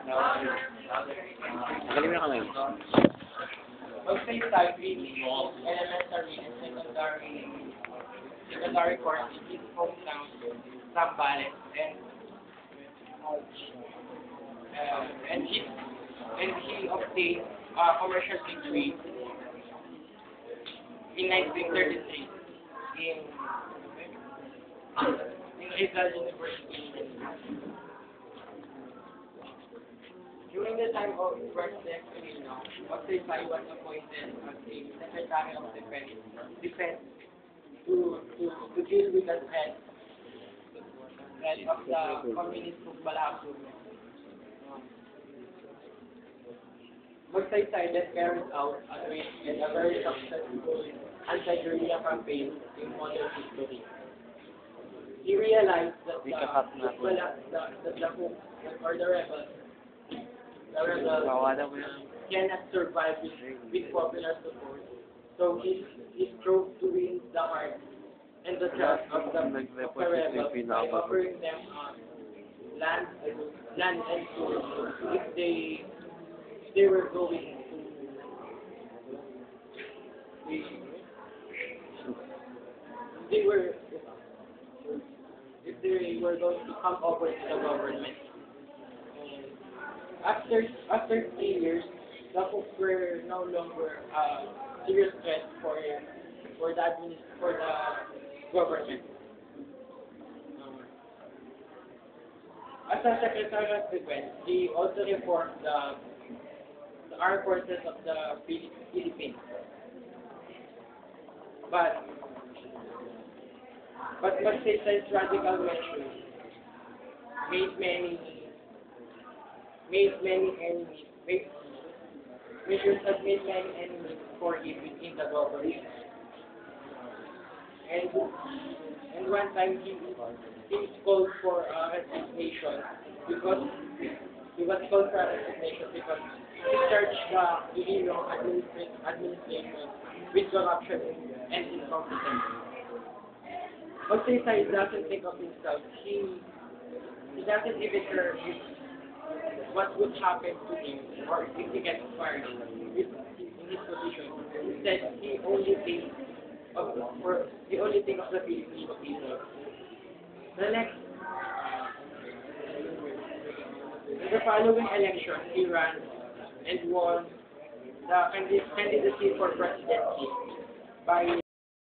Magaling na kami. Outside Taguig, elementary and secondary course in his hometown, Zambales, and he obtained a commercial degree in 1933 in Rizal University. During the time of President Aquino, Otsay was appointed as a Secretary of Defense to deal with the threat of the Communist Balakub. Otsay then carried out a great and a very successful anti-guerrilla campaign in modern history. He realized that the rebels cannot survive with popular support. So he strove to win the heart and the trust of the rebels by offering them land and food if they were going to if they were going to come over to the government. After 3 years, the Hoops were no longer a serious threat for the government. As a Secretary of Defense, he also reformed the armed forces of the Philippines. But Magsay's radical measures made many enemies. Measures that made many enemies for him within the government. And one time he called for a resignation because he charged the Iloilo administration with corruption and incompetence. Magsay doesn't think of himself. He doesn't even care what would happen to him or if he gets fired in his position. Instead, he only thinks of the Filipino people. In the following election, he ran and won the candidacy for presidency by